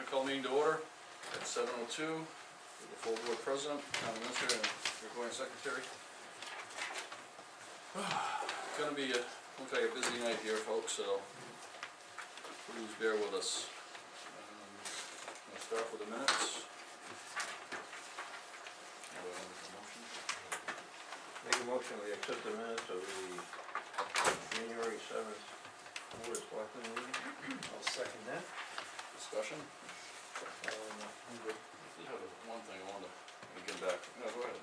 call meeting to order at 7:02 with the full board president, town administrator, and recording secretary. Gonna be looks like a busy night here, folks, so please bear with us. I'll start with the minutes. Make a motion, we accept the minutes of the January 7th Board of Selectmen meeting. I'll second that. Discussion? I'm good. I did have one thing I wanted to get back. No, go ahead.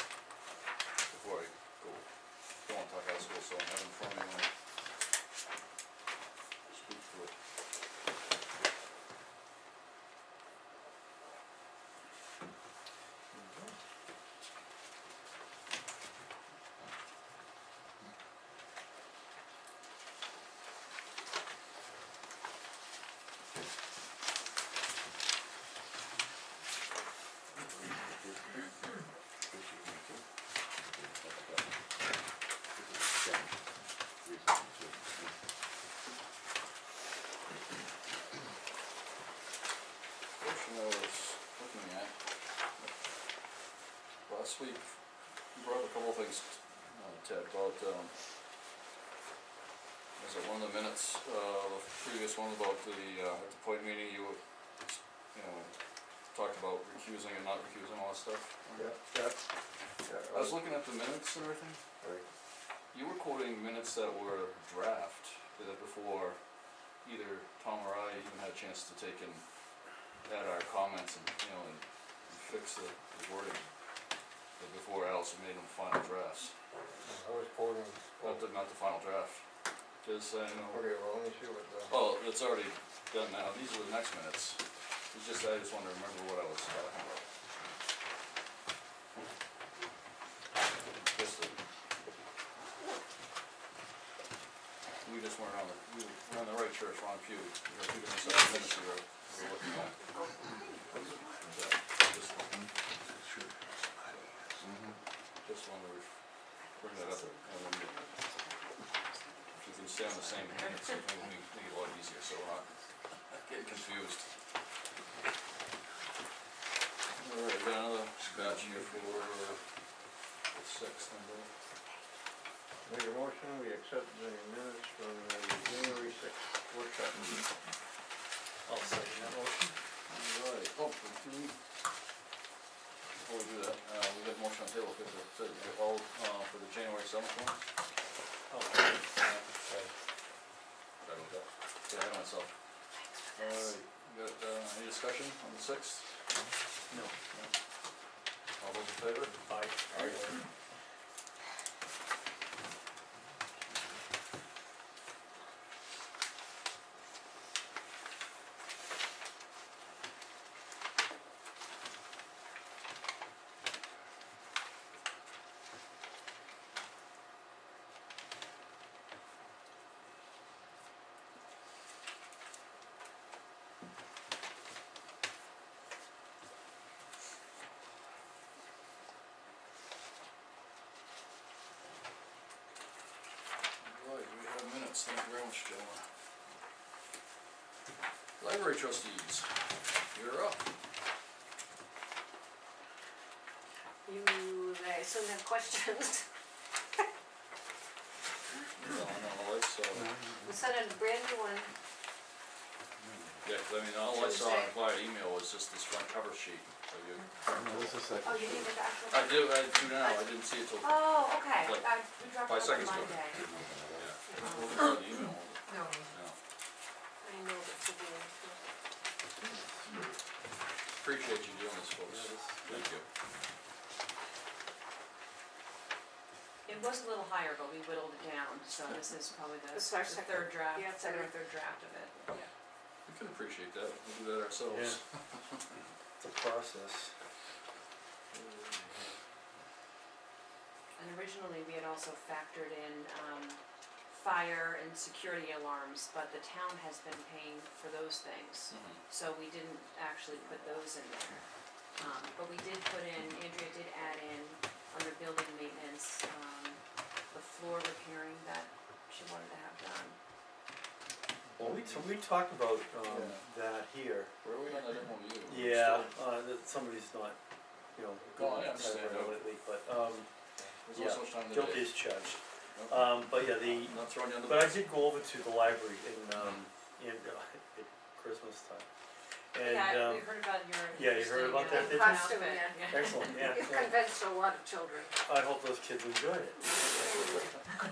Before I go, don't want to talk out of school, so I'm having fun and speak through it. Question I was looking at, last week, you brought up a couple of things, Ted, about, was it one of the minutes, the previous one about the, at the point meeting, you talked about recusing and not recusing, all that stuff? Yeah. I was looking at the minutes and everything. Right. You were quoting minutes that were draft, that before either Tom or I even had a chance to take and add our comments and, and fix the wording, but before Alice made them final drafts. I was quoting. Not the final draft. Just, Okay, well, let me see what the. oh, it's already done now, these are the next minutes. It's just, I just wanted to remember what I was talking about. We just weren't on we were on the right church, wrong pew. We were two different sets of minutes we were looking at. Just wanted to bring that up, and then if you can stay on the same minutes, it will make it a lot easier, so we're not getting confused. Alright, got another batch here for the 6th, Make a motion, we accept the minutes from the January 6th workshop meeting. I'll second that motion. Alright, before we do that, we got a motion on the table, all, for the January 7th one? Oh, Right with that. Yeah, I know myself. Alright, you got, any discussion on the 6th? no. All those in favor? Aye. Alright. Right, we have minutes, thank you very much, gentlemen. Library trustees, you're up. I assume have questions. No, so, We sent in a brand new one. yeah, 'cause I mean, all I saw in via email was just this front cover sheet, so you. Oh, you didn't get the actual? I do now, I didn't see it till, Oh, okay, like, we dropped 5 it on seconds ago. Monday. wasn't part of the email, was it? No. No. I know that should be. Appreciate you doing this, folks, thank you. It was a little higher, but we whittled it down, so this is probably the This is our third draft, yeah, second or third. third draft of it. Yeah. We can appreciate that, we'll do that ourselves. It's a process. And originally, we had also factored in, fire and security alarms, but the town has been paying for those things. So we didn't actually put those in there. But we did put in, Andrea did add in, under building maintenance, the floor repairing that she wanted to have done. Well, we talked about, Yeah. that here. Where are we on that MOU? Yeah, that somebody's not, you know, good No, I with understand, typewriter no. lately, but, There's yeah, not so much time today. guilty is charged. Okay. But yeah, I'm not throwing you under the but I bus. did go over to the library at Christmas time. And, Yeah, we heard about your. yeah, you heard about that, did you? Costume, outfit, yeah. excellent, yeah, You've yeah. convinced a lot of children. I hope those kids enjoyed it.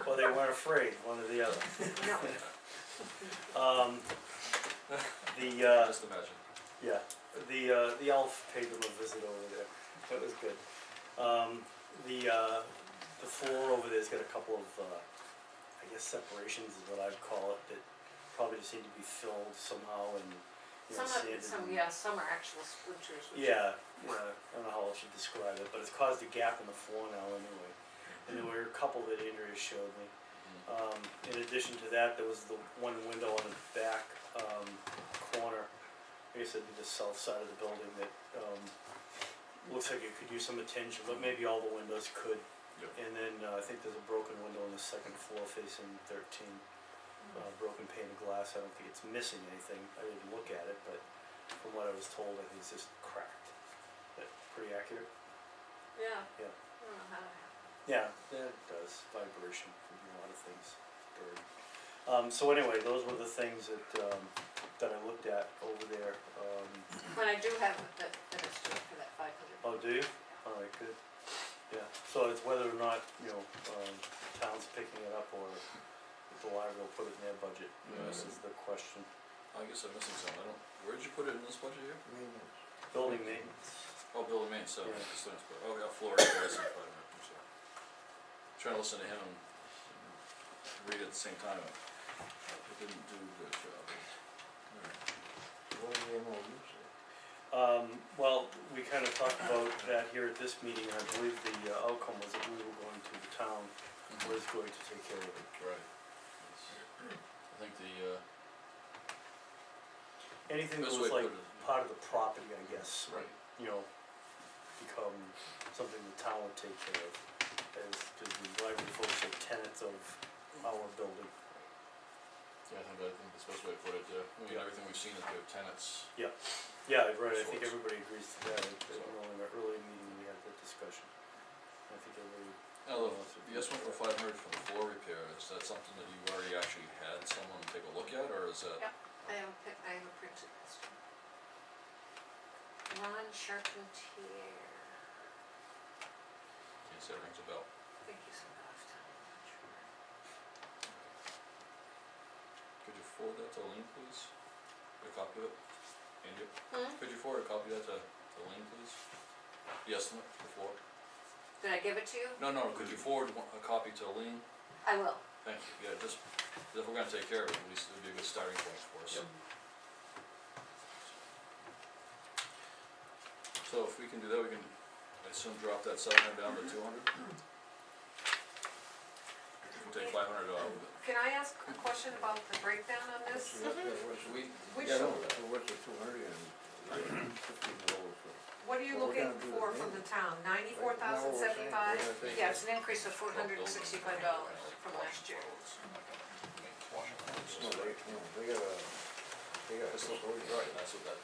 Or they weren't afraid, one or the other. No. Just imagine. Yeah, the elf paid them a visit over there, that was good. The floor over there's got a couple of, I guess separations is what I'd call it, that probably just need to be filled somehow and, you know, sanded. Some are actual splinters. Yeah, I don't know how else you describe it, but it's caused a gap in the floor now anyway. And there were a couple that Andrea showed me. In addition to that, there was the one window on the back, corner, I guess it'd be the south side of the building that, looks like it could use some attention, but maybe all the windows could. Yep. And then, I think there's a broken window on the second floor facing 13, broken pane of glass, I don't think it's missing anything, I didn't look at it, but from what I was told, I think it's just cracked. That pretty accurate? Yeah. Yeah. I don't know how that happened. Yeah, that does, vibration can do a lot of things, bird. So anyway, those were the things that, that I looked at over there, But I do have the estimate for that 500. oh, do you? Alright, good, yeah, so it's whether or not, you know, town's picking it up or if the library will put it in their budget, Yeah, this is the question. I guess I'm missing something. Where'd you put it in this budget here? Building maintenance, Oh, building maintenance, so, Yeah. oh, yeah, floor repairs and fire, I'm sorry. Trying to listen to him and read at the same time. It didn't do a good job. Alright. What do the MOU say? well, we kinda talked about that here at this meeting, and I believe the outcome was that we were going to, the town was going to take care of it. Right. I think Anything that best was way to like put it, part of the property, I guess, right, you know, become something the town would take care of, as, cause the library folks are tenants of our building. yeah, I think that's the best way to put it, I mean, Yeah. everything we've seen is their tenants. Yeah, right, I think Source. everybody agrees to that, So. in our early meeting, we had that discussion. I think everybody, Now, the estimate for 500 for the floor repair, is that something that you already actually had someone take a look at, or is that? Yep. I have a printed estimate. Ron Charpentier. Can't say it rings a bell. I think he's in Goffstown, I'm not sure. Could you forward that to Lean, please? A copy of it? Andy? Hmm? Could you forward a copy of that to Lean, please? The estimate, the floor? Did I give it to you? No, could you forward a copy to Lean? I will. Thank you, yeah, just, if we're gonna take care of it, at least it would be a good starting point for us. Yep. So if we can do that, we can, I assume, drop that 700 down to 200? We can take 500 out of it. Can I ask a question about the breakdown on this? We, Which, Yeah, no, what's the 200 and 15 dollars for? what are you Well, we're looking gonna do for the from the maintenance. town, 94,075? Yeah, it's an increase of $465 from last year. No, they got That's the, custodian, right, that's what, the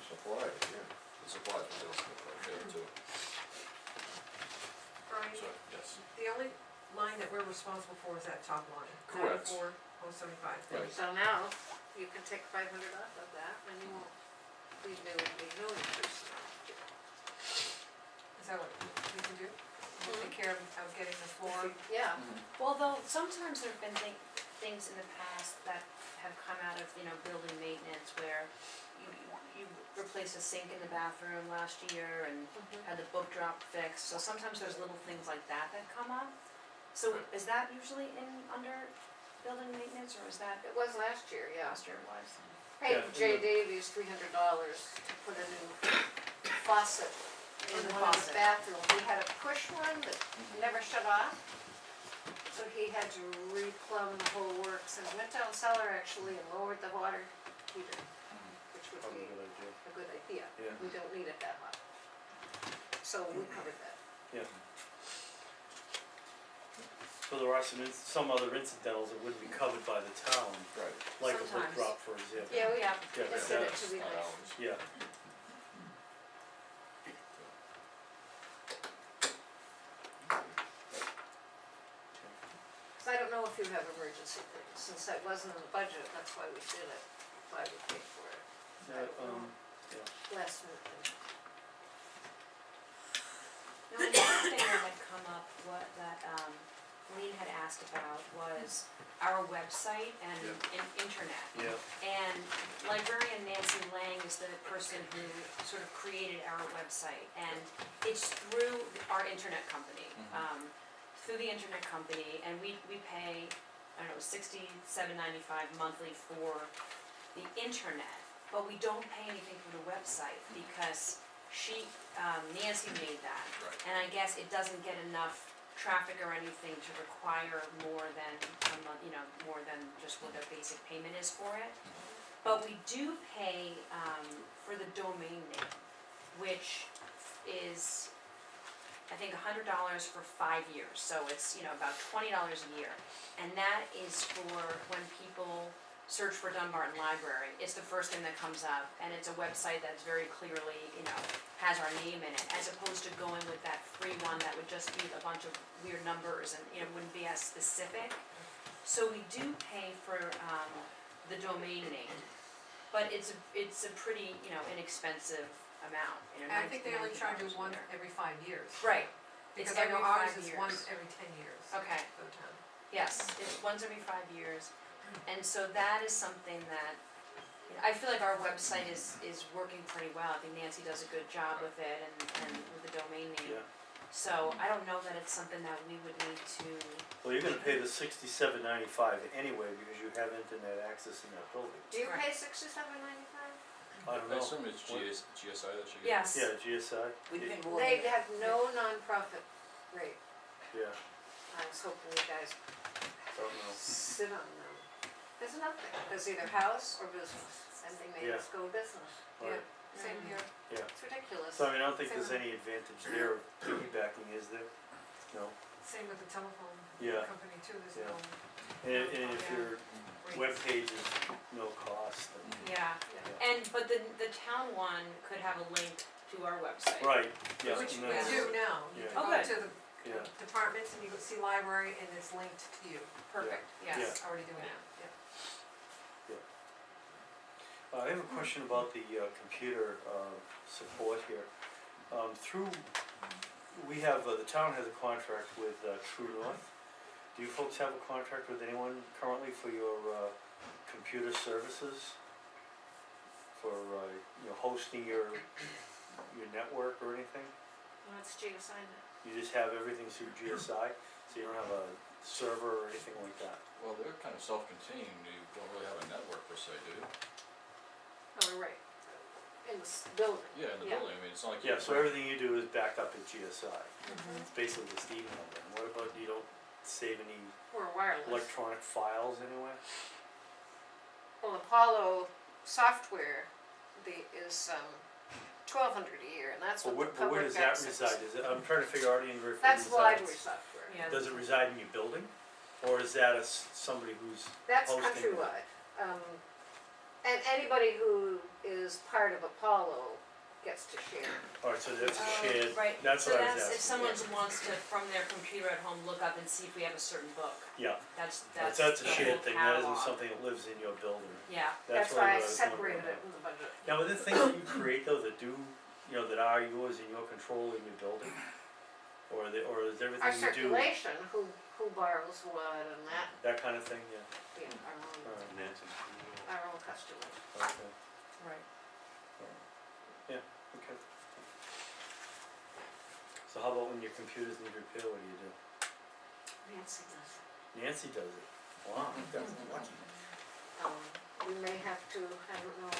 supplies, yeah. the supplies, but those are there too, Brian, so, yes. the only line that we're responsible for is that top line, Correct. 94,075. Right. So now, you can take 500 off of that, and you won't, there would be no increase. Is that what we can do? We'll take care of getting the floor. Yeah, Well, though, sometimes there've been things in the past that have come out of, building maintenance where you replaced a sink in the bathroom last year and had the book drop fixed, so sometimes there's little things like that that come up. So Right. is that usually under building maintenance, or is that it was last year, yeah. last year was? Paid Yeah, Jay yeah. Davies $300 to put a new faucet in In the one of his faucet. bathrooms. He had a push one that never shut off, so he had to replumb the whole works, and went down cellar actually and lowered the water heater, which would probably be a good idea, a good idea. yeah, We don't need it that hot. So we covered that. yeah. So there are some other incidentals that wouldn't be covered by the town, Right. like a book Sometimes. drop, for example. Yeah, we Yeah, Yeah, consider it that's, to be Not like, ours. yeah, cause I don't know if you have emergency things, since that wasn't in the budget, that's why we did it, why we paid for it, last minute thing. now, another thing that had come up, Lean had asked about was our website and internet. yeah, And librarian Nancy Lang is the person who sort of created our website, and it's through our internet company. Through the internet company, and we pay, I don't know, $67.95 monthly for the internet, but we don't pay anything for the website, because Nancy made that. Right. And I guess it doesn't get enough traffic or anything to require more than a month, more than just what their basic payment is for it. But we do pay, for the domain name, which is, I think, $100 for 5 years, so it's, about $20 a year. And that is for when people search for Dunbarton Library, it's the first thing that comes up, and it's a website that's very clearly, has our name in it, as opposed to going with that free one that would just be a bunch of weird numbers and, wouldn't be as specific. So we do pay for, the domain name, but it's a pretty, inexpensive amount, And I think they only charge you $19 a one year. every 5 years. Right, Because it's I know every ours 5 is years. once every 10 years. Okay. For the town. Yes, it's once every 5 years, and so that is something that, I feel like our website is working pretty well. I think Nancy does a good job with it and with the domain name. yeah. So I don't know that it's something that we would need to, Well, you're gonna pay the $67.95 anyway, because you have internet access in that building. Do you Right. pay $67.95? I don't I know. assume it's GSI that you get? yes. Yeah, GSI, We pay more They than that. have no nonprofit rate, yeah, I was hoping you guys don't know. sit on them. There's nothing, there's either house or business, and they made Yeah. us go business, Right. Same here. it's ridiculous. So I mean, I don't think there's any advantage there of piggybacking, is there? No? Same with the telephone Yeah. company too, there's Yeah. no. And if Yeah. your rates. webpage is no cost, then. Yeah, but the town one could have a link to our website. Right, yeah. Which and we that's- do now. You Yeah. can Oh, go good. to the Yeah, departments and you can see library and it's linked to you. Perfect, yes. Yeah. It's already doing that, yeah. I have a question about the computer support here. The town has a contract with True North. Do you folks have a contract with anyone currently for your computer services? For, hosting your network or anything? Well, it's GSI now. You just have everything through GSI, so you don't have a server or anything like that? Well, they're kind of self-contained, you don't really have a network per se, do you? Oh, right, in this building. Yeah, in the Yeah. building, I mean, it's not like. Yeah, so everything you do is backed up at GSI. Mm-hmm. It's basically just email then. What about, you don't save any We're wireless. electronic files anywhere? Well, Apollo software, is, $1,200 a year, and that's But what the where public does that access. reside? Is it, I'm trying to figure out in where it That's resides. library software. Yeah. Does it reside in your building? Or is that somebody who's, That's hosting it? countrywide. And anybody who is part of Apollo gets to share. alright, so that's a Oh, shared, right. that's what I was So asking. if someone wants to, from their computer at home, look up and see if we have a certain book, Yeah, that's that's the a whole shared thing, that isn't catalog. something that lives in your building. Yeah, That's what why I was separated wondering it in the budget. about. Now, are there things that you create though that do, that are yours in your control in your building? Or is everything Our you do, circulation, who borrows what and that kind of thing, yeah? our own customers. Okay, right. okay. So how about when your computers need repair, what do? Nancy does. Nancy does it. Wow, you guys are lucky. We may have to, I don't know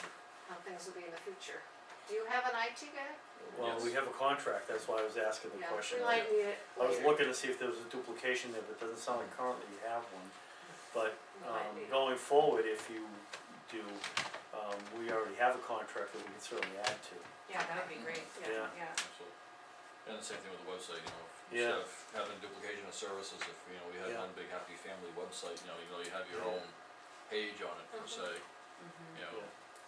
how things will be in the future. Do you have an IT guy? Well, we Yes. have a contract, that's why I was asking the Yeah, question. we might need it I was later. looking to see if there was a duplication there, but it doesn't sound like currently you have one. But, We might need it. going forward, if you do, we already have a contract that we can certainly add to. Yeah, that would be great, Yeah. yeah. Absolutely. And the same thing with the website, if Yeah. instead of having duplication of services, if, you know, we had Yeah. one big happy family website, you know, you have your own page on it per se, you know.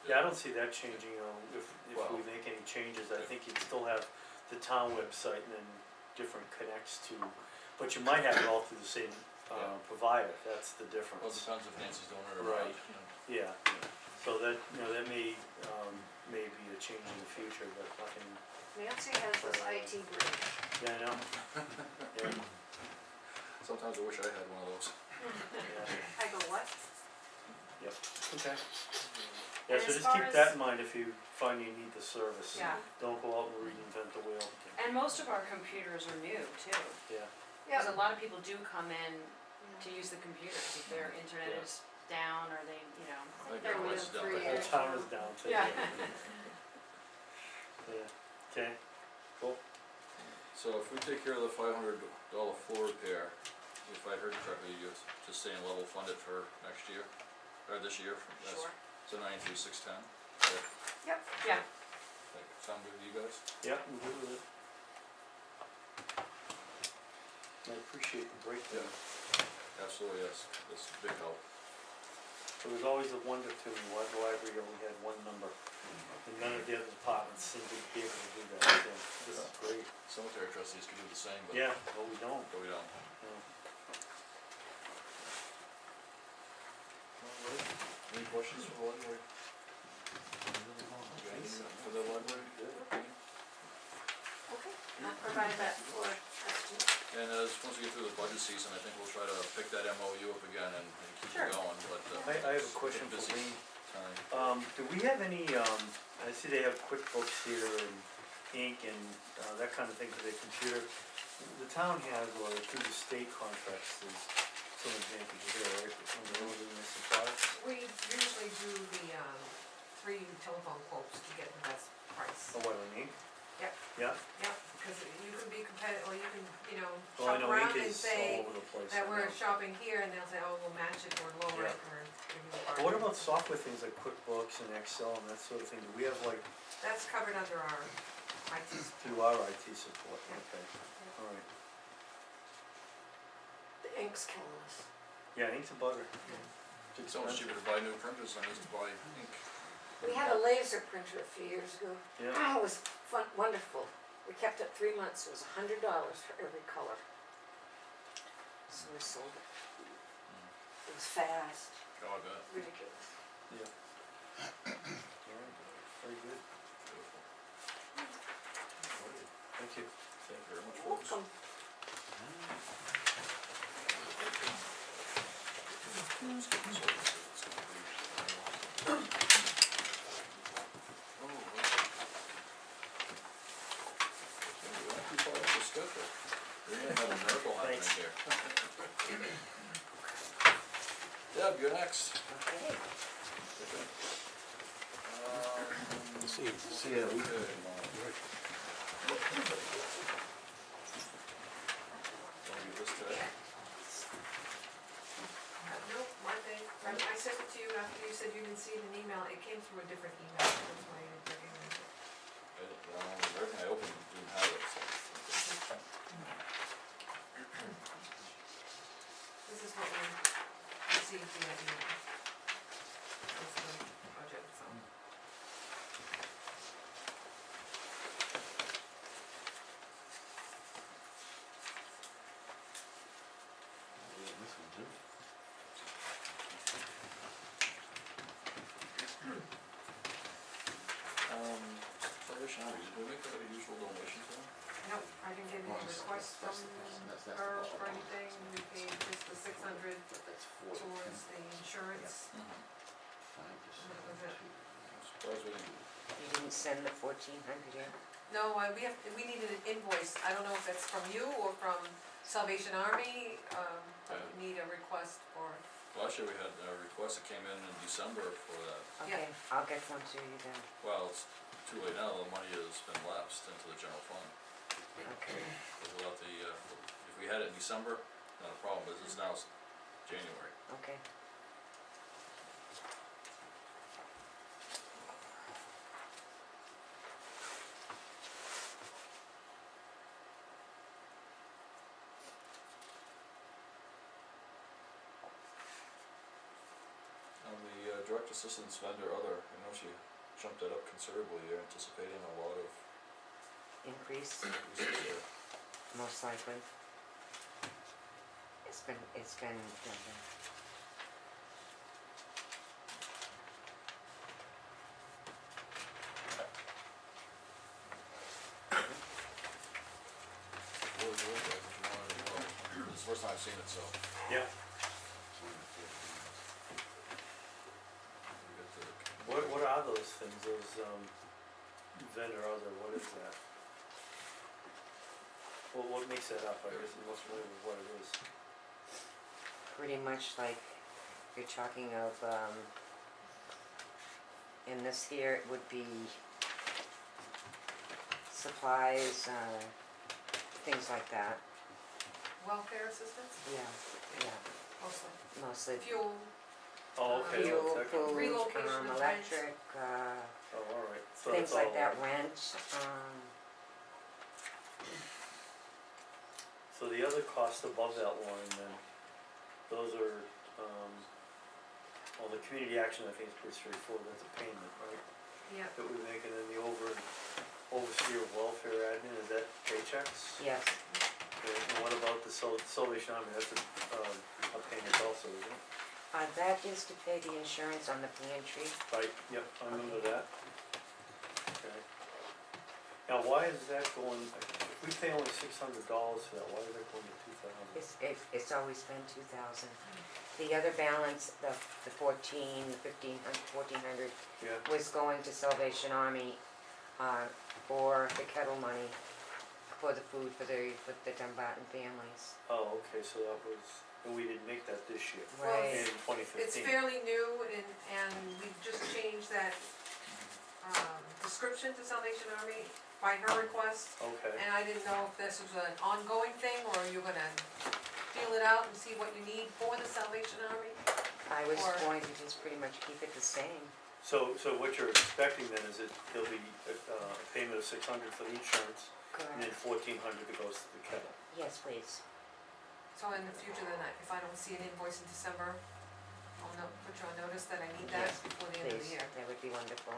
Yeah, I don't see that changing, you know, if we Well- make any changes, I think you'd still have the town website and then different connects to, but you might have it all through the same, Yeah. provider, that's the Well, it difference. depends if Nancy's doing it or Right. not, you know. Yeah, so that, you know, that may be a change in the future, but nothing, Nancy has this IT brain. yeah, I know. Yeah, Sometimes I wish I had one of those. yeah, I go, what? yep, okay. Yeah, And so as just far keep as- that in mind if you find you need the service. Yeah. Don't go out and reinvent the wheel. And most of our computers are new too, Yeah, Yeah. cause a lot of people do come in to use the computers, if their internet Yeah. is down or they, you know. I think They're everyone's with down 3 there. the whole years. town is down too. Yeah. Yeah, okay, cool. So if we take care of the $500 floor repair, if I heard correctly, you're just saying level fund it for next year, or this year, that's, Sure. so 93,610, Yep. Yeah, sound good to you guys? Yeah, I'm good with it. I appreciate the breakdown. Absolutely, yes, that's a big help. It was always a wonder to me why the library only had one number, and none of the other departments seemed to be able to do that, so this is great. Cemetery trustees could do the same, but Yeah, well, we don't, but we don't. no. Alright, any questions for the library? You got anything for the library? Okay, I'll provide that for us too. And once we get through the budget season, I think we'll try to pick that MOU up again and keep Sure. it going, but I have a it's question for busy Lean. time. Do we have any, I see they have QuickBooks here and ink and, that kind of thing for their computer. The town has, or through the state contracts, there's some advantages there, right, on the road and the supplies? We usually do the, 3 telephone quotes to get the best price. Oh, what, on ink? Yep. Yeah? Yep, because you can be competitive, or you can, you know, Well, I shop know around ink and is say all over the place. that I we're know. shopping here, and they'll say, oh, we'll match it or lower it, Yeah. or give you a But what bargain. about software things like QuickBooks and Excel and that sort of thing? Do we have like, That's covered under our IT support. through our IT support? Yeah. Okay, alright. The ink's killing us. Yeah, ink's a bugger. It's so much cheaper to buy new printers than it is to buy ink. We had a laser printer a few years ago. Yeah, It was fun, wonderful. We kept it 3 months. It was $100 for every color. So we sold it. It was fast, Oh, I bet. ridiculous. yeah. Alright, very good. Beautiful. Thank you. Thank you very much, folks. Welcome. Let's get this over with. It's gonna be- Oh, okay. Yeah, we're not too far off the schedule. We're gonna have a miracle happening Thanks. here. Deb, you're next. Okay. See ya. Okay. Wanna do this today? No, my thing, I sent it to you after you said you didn't see it in an email, it came through a different email, that's why I didn't recognize it. Everything I opened didn't have it, so. This is what we received via email. This is the budget, so. Salvation Army, did we make that a usual donation to them? Nope, I didn't get any requests from her or anything, we paid just the 600 towards the insurance, and that was it. I'm surprised we didn't. You didn't send the 1,400 yet? No, we needed an invoice, I don't know if that's from you or from Salvation Army, but we need a request for, Last year we had a request that came in December for that. Okay, I'll get one to you then. Well, it's too late now, the money has been lapsed into the general fund. Okay. But without the, if we had it in December, not a problem, but it's now January. Okay. direct assistance vendor other, I know she jumped that up considerably, you're anticipating a lot of Increase, increases there. most likely. It's been, What was your idea? Did you want to know? This is the first time I've seen it, so. Yeah. we get to- What are those things, those, vendor other, what is that? What makes that up, I guess, I'm not familiar with what it is. pretty much like you're talking of, in this here, it would be supplies, things like that. Welfare assistance, Yeah, mostly, mostly fuel, Oh, okay, fuel, well, it's that- food, Relocation of rent. electric, oh, all right, so things it's like all, that, rent, so the other costs above that line then, those are, well, the community action, I think is pretty straightforward, that's a payment, right? yeah, That we make, and then the overseer of welfare admin, is that paychecks? yes, Okay, and what about the Salvation Army, that's a payment also, isn't it? that is to pay the insurance on the pantry. Right, yep, I remember that. Okay. Now, why is that going, if we pay only $600 for that, why is that going to 2,000? It's always been 2,000. The other balance, the 1,400 Yeah, was going to Salvation Army, for the kettle money, for the food for the Dunbarton families. oh, okay, so that was, and we didn't make that this year, Well, Right, in 2015. it's fairly new and we just changed that, description to Salvation Army by her request. Okay, And I didn't know if this was an ongoing thing, or you're gonna feel it out and see what you need for the Salvation Army. I was Or- going to just pretty much keep it the same. so what you're expecting then is that there'll be a payment of 600 for the insurance, and then Correct. 1,400 that goes to the kettle. Yes, please. So in the future, then, if I don't see an invoice in December, I'll put you on notice that I need that Yes, before the end of the Please, year. that would be wonderful.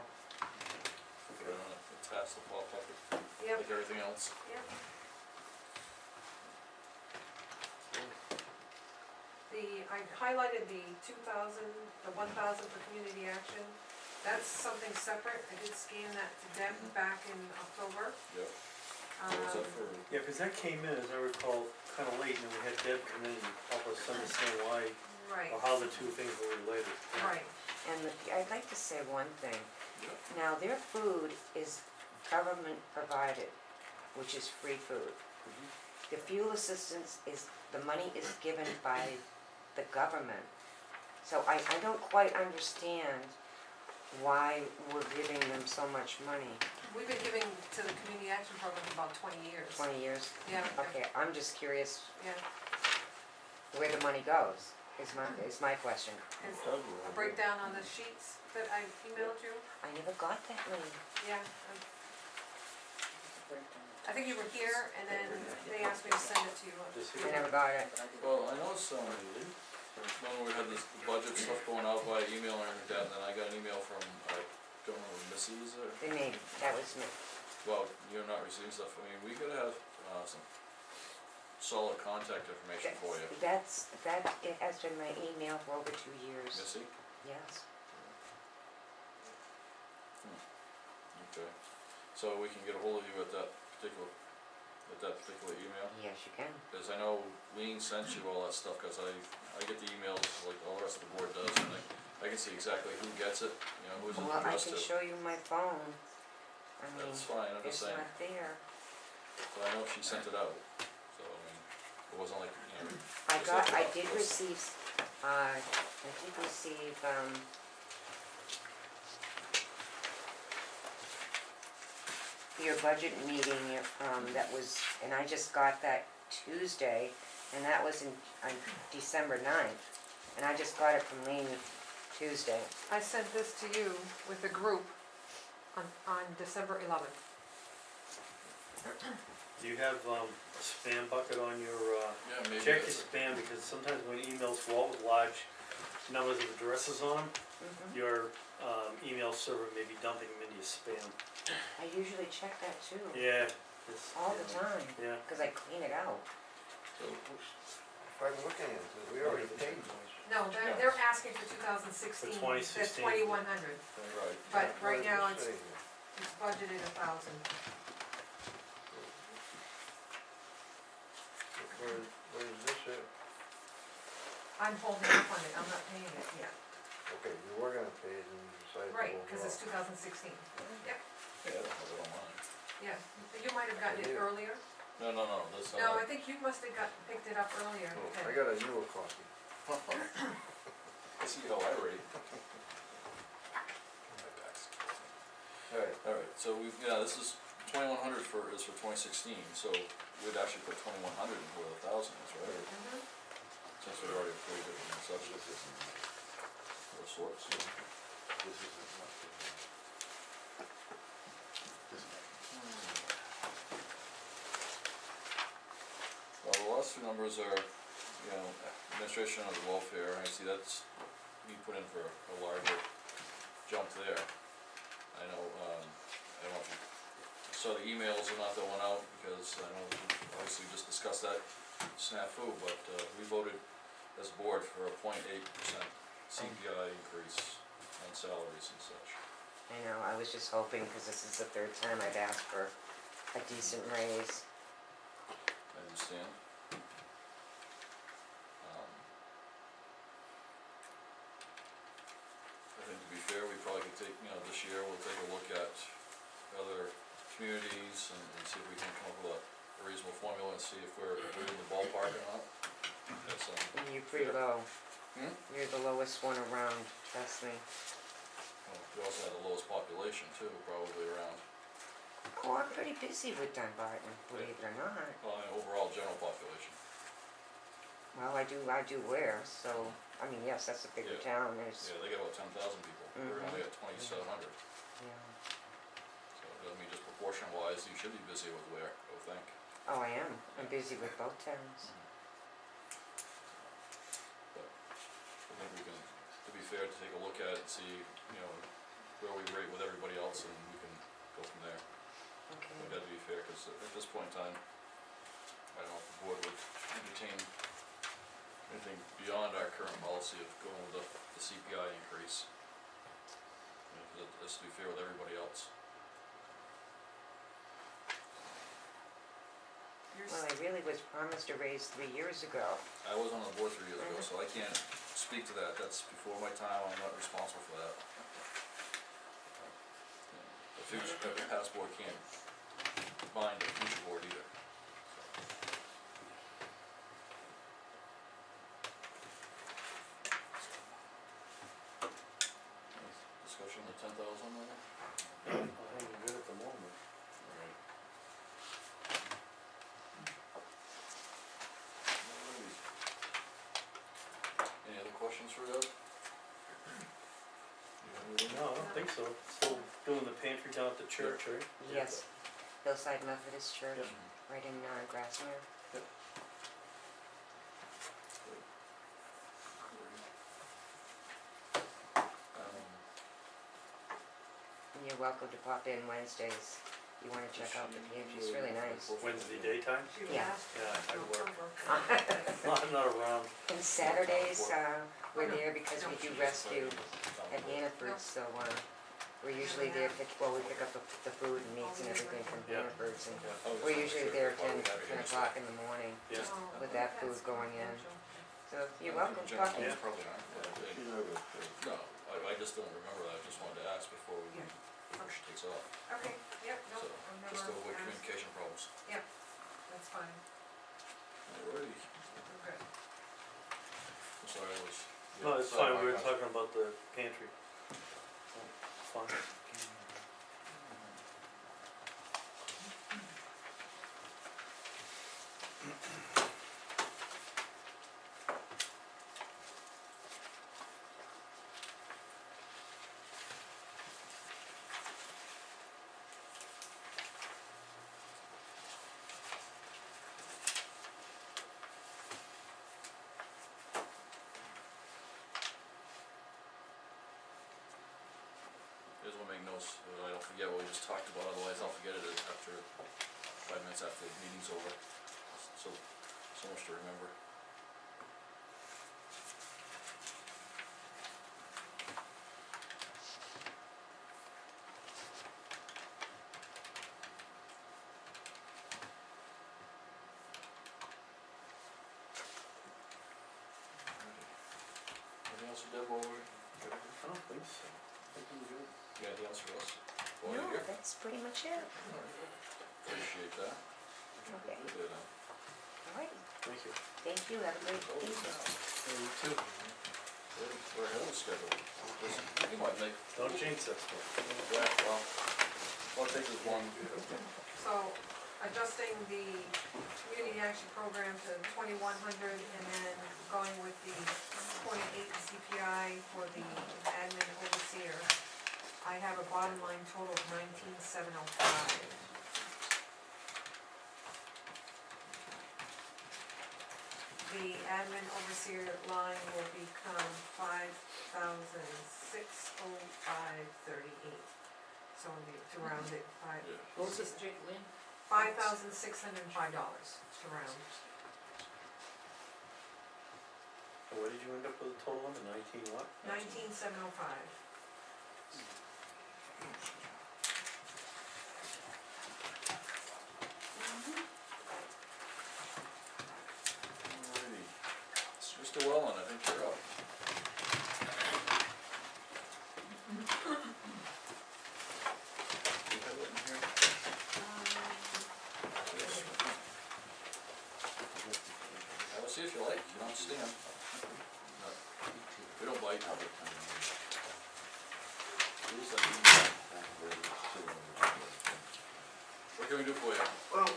We're on a task the ball bucket, Yep, like everything else. yep. I highlighted the 2,000, the 1,000 for community action. That's something separate. I did scan that to Deb back in October. Yep. What was that for? Yeah, because that came in, as I recall, kind of late, and then we had Deb come in and help us understand why, Right, or how the two things were related. right. And I'd like to say one thing. Yep. Now, their food is government provided, which is free food. The fuel assistance is, the money is given by the government. So I don't quite understand why we're giving them so much money. We've been giving to the community action program for about 20 years. 20 years? Yeah, Okay, I'm just curious yeah. where the money goes, is my question. Is a breakdown on the sheets that I emailed you. I never got that money. Yeah. I think you were here and then they asked me to send it to you. Just I never got it. Well, I noticed, when we had this budget stuff going out by email and everything like that, and then I got an email from, I don't know, Missy's or, The name, that was me. well, you're not receiving stuff, I mean, we could have, some solid contact information for you. It has been my email for over 2 years. Missy? Yes. Okay, so we can get a hold of you at that particular email? Yes, you can. Cause I know Lean sent you all that stuff, cause I get the emails like all the rest of the board does, and I can see exactly who gets it, you know, who's it Well, I addressed can to. show you my phone. I mean, That's fine, I'm just it's saying, not there. so I know she sent it out, so I mean, it wasn't like, you know. I did receive, your budget meeting, that was, and I just got that Tuesday, and that was on December 9th, and I just got it from Lean Tuesday. I sent this to you with the group on December 11th. Do you have a spam bucket on your, Yeah, maybe check your that's it. spam, because sometimes when emails go out with large numbers of addresses on 'em, your, email server may be dumping them into your spam. I usually check that too, Yeah. It's- all the time, Yeah. cause I clean it out. So, if I'm looking at it, we already paid those. No, they're asking for 2016, For that's 2016. 2100, Right. but What right does now this it's, say here? it's budgeted 1,000. Where is this at? I'm holding up on it, I'm not paying it yet. Okay, you were gonna pay it and you decided to Right, hold cause it's off. 2016. Yep, Yeah, I don't have it on mine. yeah, you might have gotten it Yeah. earlier. No, that's not. No, I think you must have picked it up earlier. Oh, Ted. I got a newer copy. I see how I rate. My back's. Alright, so we've, this is 2100 is for 2016, so we'd actually put 2100 where 1,000 is, right? Mhm. Since we already approved it and such. Of sorts. Well, the last two numbers are, administration of the welfare, I see that's, you put in for a larger jump there. I know, I don't know if you saw the emails or not that went out, because I know we obviously just discussed that snafu, but, we voted as a board for a 0.8% CPI increase on salaries and such. I know, I was just hoping, cause this is the third time I've asked for a decent raise. I understand. I think to be fair, we probably could take, this year, we'll take a look at other communities and see if we can come up with a reasonable formula and see if we're in the ballpark or not. That's, You're pretty low. Hmm? You're the lowest one around, trust me. well, we also have the lowest population too, probably around, Oh, I'm pretty busy with Dunbarton, believe it or not. overall general population. Well, I do wear, so, I mean, yes, that's a bigger Yeah. town, there's, Yeah, they got about 10,000 people, we're only at 2,700, yeah. so I mean, just proportion wise, you should be busy with Ware, I would think. Oh, I am, I'm busy with both towns. But I think we can, to be fair, to take a look at it, see, where we rate with everybody else and we can go from there. Okay. We gotta be fair, cause at this point in time, I don't know if the board would entertain anything beyond our current policy of going with the CPI increase. Cause it has to be fair with everybody else. Well, I really was promised a raise 3 years ago. I was on the board 3 years ago, so I can't speak to that, that's before my time, I'm not responsible for that. The past board can't bind the future board either. Discussion of 10,000 there? I'm good at the moment. Alright. Any other questions for Doug? No, I don't think so. Still doing the pantry down at the church, right? Yes, Hillside Methodist Church, Yep. right in Grassmere. And you're welcome to pop in Wednesdays. You wanna check out the pantry, it's really nice. Wednesday daytime? She Yeah. asked Yeah, I work. October. No, I'm not around. And Saturdays, we're there because we do rescue at Hannaford, so, we're usually there, we pick up the food and meats and everything from Yeah. Hannaford's, and Yeah. we're usually there 10 o'clock in the morning, Yeah. Oh, with that food that's going in. confidential. So you're welcome to pop in. Yeah. Probably aren't. She's never paid. No, I just don't remember that, I just wanted to ask before we Yeah. push takes off, Okay, yep, so, nope, I've never just to avoid asked. communication problems. That's fine, Alrighty, I'm good. I'm sorry, I was. No, it's fine, we were talking about the pantry. It's fine. wanna make notes, so I don't forget what we just talked about, otherwise I'll forget it after, 5 minutes after the meeting's over. So much to remember. Anything else for Deb while we're, I don't think so. I think I'm good. you got anything else for us? While No, you're here? that's pretty much it. Appreciate that. Okay, Good, alright, Thank you. thank you, have a great evening. And you too. Good, we're ahead of schedule. Listen, you might make, Don't jinx us, though. yeah, well, I'll take this one. So adjusting the community action program to 2,100 and then going with the 0.8 CPI for the admin overseer, I have a bottom line total of 19,705. The admin overseer line will become 5,605.38. So to round it, Yeah. What was this, Jake, Lynn? $5,605 to round. What did you end up with a total on, the 19 what? 19,705. Alrighty, so Mr. Wellen, I think you're up. Do you have it in here? Yes. Have a seat if you like, you don't stand. We don't bite. Please, what can we do for you? Well,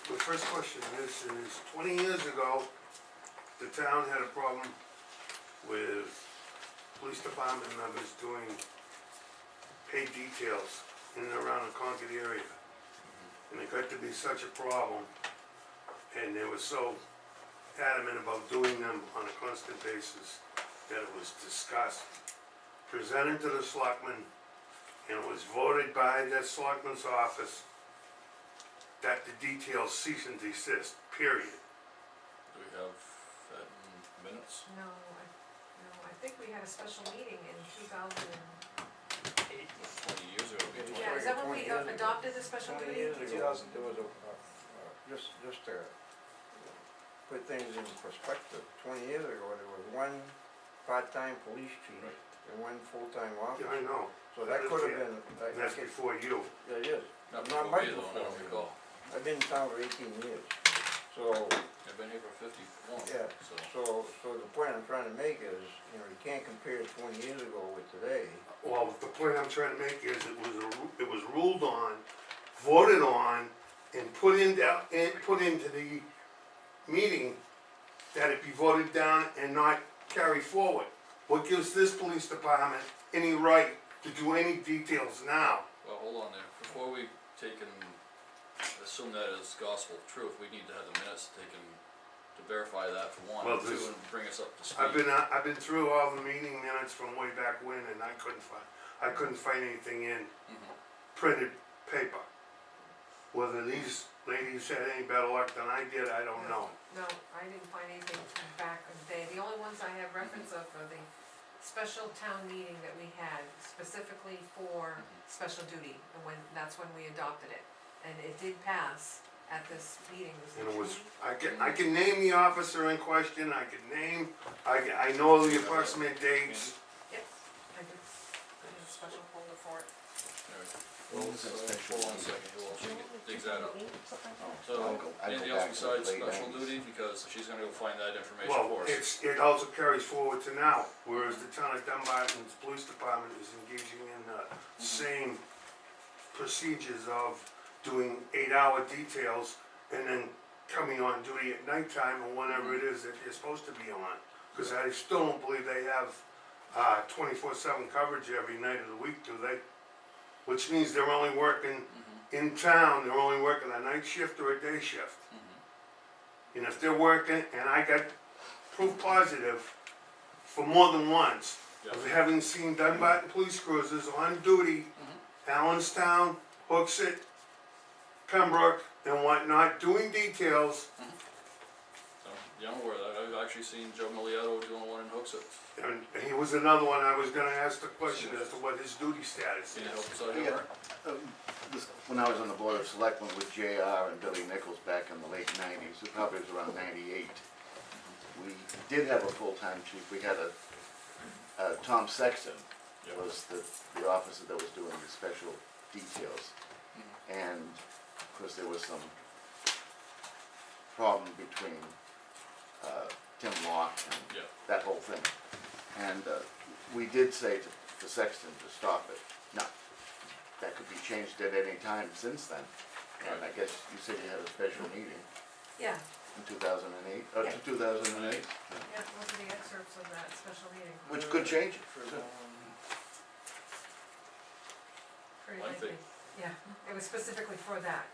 the first question is 20 years ago, the town had a problem with police department members doing paid details in and around the Concord area. And it got to be such a problem, and they were so adamant about doing them on a constant basis that it was discussed, presented to the selectmen, and it was voted by the selectman's office that the details cease and desist, period. Do we have that in minutes? No, I think we had a special meeting in 2000 and, 20 years ago, it'd be 20. yeah, is that when we 20 years ago. adopted the special 20 meeting? years ago, there was just to put things in perspective, 20 years ago, there was one part-time police chief Right. and one full-time officer. Yeah, I know, So that could have been, and that's before you. yeah, it is. Not Not before much me though, I before don't me. recall. I've been in town for 18 years. So, I've been here for 51, yeah, so. so the point I'm trying to make is, you know, you can't compare 20 years ago with today. Well, the point I'm trying to make is it was ruled on, voted on, and put into the meeting that it be voted down and not carried forward. What gives this police department any right to do any details now? Well, hold on there, before we take and assume that as gospel truth, we need to have the minutes taken to verify that for one, Well, and two, this- and bring us up to speed. I've been through all the meeting minutes from way back when, and I couldn't find anything in Mhm. printed paper. Whether these ladies had any better luck than I did, I don't know. No, I didn't find anything from back in the day. The only ones I have reference of are the special town meeting that we had specifically for special duty, and that's when we adopted it. And it did pass at this meeting, And it was, Judy? I can name the officer in question, I know the approximate dates. Yep, I did a special folder for it. Alright, well, hold on a second, we'll dig that up. So, I'll go anything back else to the besides late special 90s. duty, because she's gonna go find that information Well, for us. it also carries forward to now, whereas the town of Dunbarton's police department is engaging in the same procedures of doing 8-hour details and then coming on duty at nighttime or whenever it is that they're supposed to be on. Cause I still don't believe they have, 24/7 coverage every night of the week, do they? Which means they're only working in town, they're only working a night shift or a day shift. And if they're working, and I got proof positive for more than once, of having seen Dunbarton police cruisers on duty, Allenstown, Hooksett, Pembroke, and whatnot, doing details, So, yeah, I'm aware of that, I've actually seen Joe Miliato doing one in Hooksett. and he was another one I was gonna ask the question as to what his duty status Can you help is. us out Yeah. here? When I was on the board of selectmen with JR and Billy Nichols back in the late nineties, it probably was around 98. We did have a full-time chief, we had Tom Sexton Yeah. was the officer that was doing the special details. And of course, there was some problem between Tim Locke and Yeah. that whole thing. And we did say to Sexton to stop it. Now, that could be changed at any time since then. And I guess you said you had a special meeting Yeah, in 2008, or Yeah. 2008, yeah, those are the excerpts of that special meeting, which could change it. For, So, pretty Lengthy. lengthy. Yeah, it was specifically for that.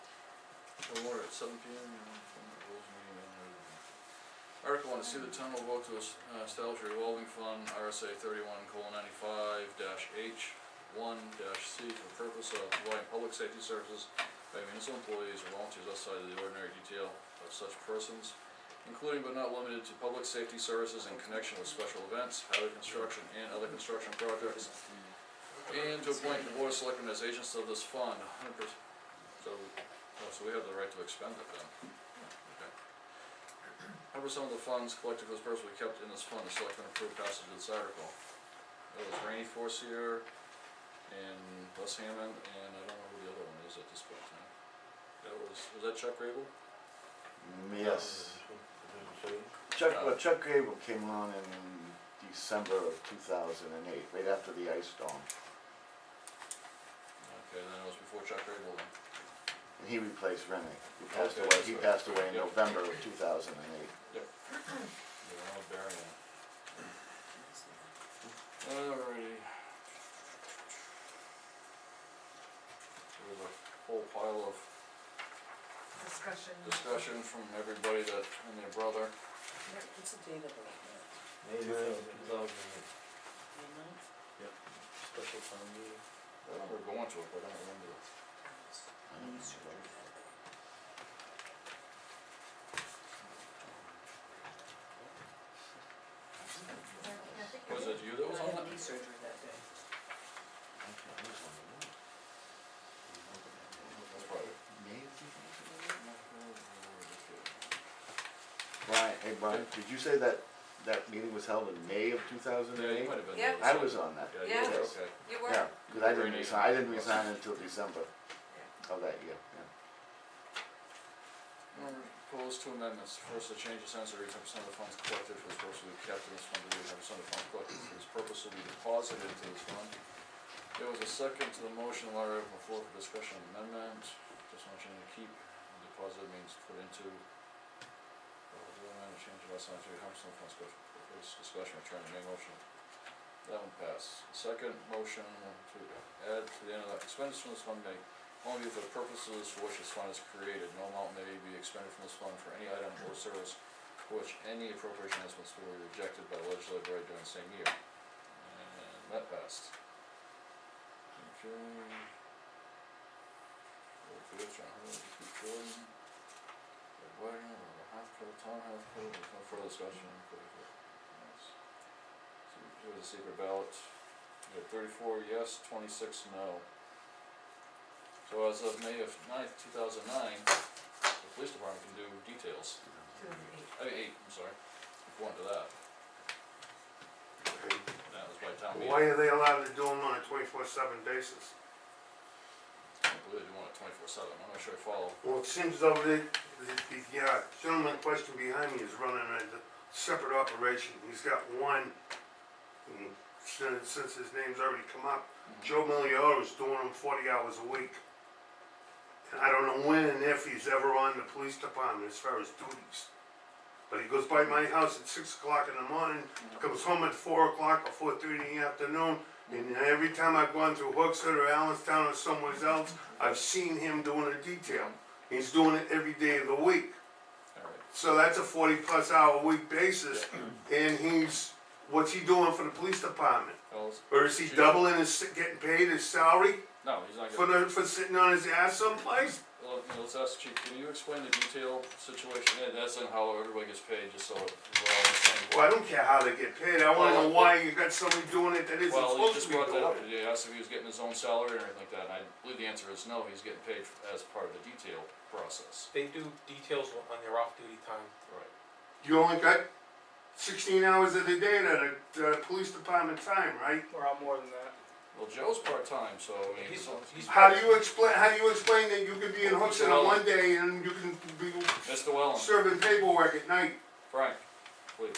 So we're at 7 p.m. Article 1, to see the town will vote to establish a revolving fund, RSA 31:95-H1-C, for the purpose of providing public safety services by municipal employees or volunteers outside of the ordinary detail of such persons, including but not limited to public safety services in connection with special events, highway construction, and other construction projects, and to appoint the board of selectmen as agents of this fund, 100%. So we have the right to expend it then. Okay. 100% of the funds collected for this purpose will be kept in this fund. The selectmen approved passage of this article. That was Rainey Forcier and Les Hammond, and I don't know who the other one is at this point in time. That was that Chuck Rabel? Yes. Chuck Gable came on in December of 2008, right after the ice storm. Okay, then it was before Chuck Rabel then. And he replaced Rennie, who passed Okay, away, that's he right. passed away in Yep. November of 2008. Yeah, I'll bury him. Alrighty. There's a whole pile of discussion from everybody that, and their brother. What's the date of that? May 2008. Yep. Special town meeting. I remember going to it, but I don't remember. Was it you that was on that? knee surgery that day. That's probably. Brian, hey Brian, did you say that meeting was held in May of 2008? Yeah, you might have been. Yep. there. I was on that. Yeah, you were, Yeah. okay. You were? Yeah, because I didn't resign until December of that year, yeah. Proposed two amendments. First, a change of sentence to read 10% of the funds collected for this purpose will be kept in this fund, to do 10% of the funds collected for this purpose will be deposited into this fund. There was a second to the motion, Larry, before for discussion amendment. Just want you to keep, deposit means put into. Change of last time to 100% of the funds collected for this discussion, return to main motion. That one passed. Second motion to add to the end of that, expenditures from this fund may only be for the purposes for which this fund is created. No amount may be expended from this fund for any item or service for which any appropriation has been specifically rejected by the legislative body during the same year. And that passed. Okay. John Hurley, Pete Jordan, Ed Wagner, Hathco, Tom Hathco, there's no further discussion. Nice. So here's a secret ballot. We got 34 yes, 26 no. So as of May of 9th, 2009, the police department can do details. 8, I'm sorry, if you want to that. That was by town meeting. Why are they allowed to do them on a 24/7 basis? I don't believe they do one at 24/7, I'm not sure I follow. Well, it seems though the gentleman in question behind me is running a separate operation. He's got one, and since his name's already come up, Joe Miliato is doing them 40 hours a week. And I don't know when and if he's ever on the police department as far as duties. But he goes by my house at 6 o'clock in the morning, comes home at 4 o'clock or 4:30 in the afternoon, and every time I've gone through Hooksett or Allenstown or somewhere else, I've seen him doing a detail. He's doing it every day of the week. Alright, So that's a 40+ hour week basis, and he's what's he doing for the police department? Well, Or is he doubling his, getting paid his salary no, he's not for gonna, for sitting on his ass someplace? well, you know, let's ask Chief, can you explain the detailed situation, and that's in how everybody gets paid, just so we're all on the same. Well, I don't care how they get paid, I wanna know why you got somebody doing it that isn't Well, he supposed just to be brought that up, doing it. he asked if he was getting his own salary or anything like that, and I believe the answer is no, he's getting paid as part of the detail process. They do details on their off-duty time. Right. You only got 16 hours of the day that a police department time, right? We're out more than that. Well, Joe's part-time, so, I mean, He's How do you explain that you could be in Hooksett on one day and you can be Mr. Wellen, serving paperwork at night? Frank, please,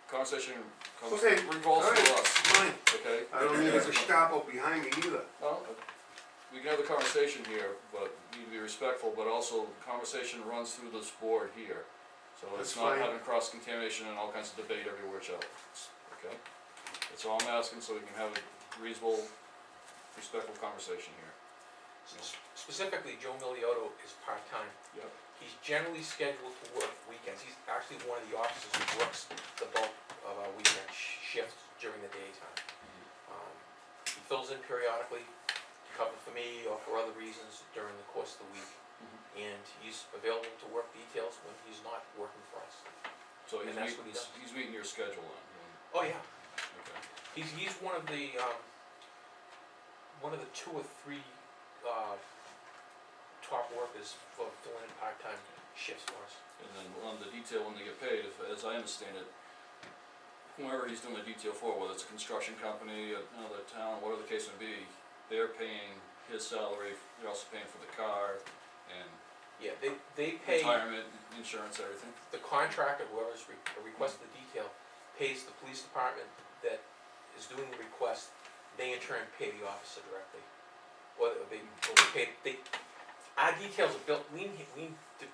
conversation comes, Okay, revolves alright. through us, Fine, okay? I don't need a Gestapo behind me either. Well, we can have the conversation here, but we need to be respectful, but also the conversation runs through this board here. So it's That's not fine. having cross-contamination and all kinds of debate everywhere else, okay? That's all I'm asking, so we can have a reasonable, respectful conversation here. Specifically, Joe Miliotto is part-time. Yep. He's generally scheduled to work weekends. He's actually one of the officers who works the bulk of our weekend shifts during the daytime. He fills in periodically, cover for me or for other reasons during the course of the week. And he's available to work details when he's not working for us. So he's And that's what he does. he's meeting your schedule then, Oh, yeah. okay? He's one of the 2 or 3 top workers for filling in part-time shifts for us. And then on the detail, when they get paid, if, as I understand it, whoever he's doing the detail for, whether it's a construction company, another town, whatever the case may be, they're paying his salary, they're also paying for the car and Yeah, they pay, retirement, insurance, everything. the contractor, whoever's requested the detail, pays the police department that is doing the request, they in turn pay the officer directly. Or they pay, our details are built, we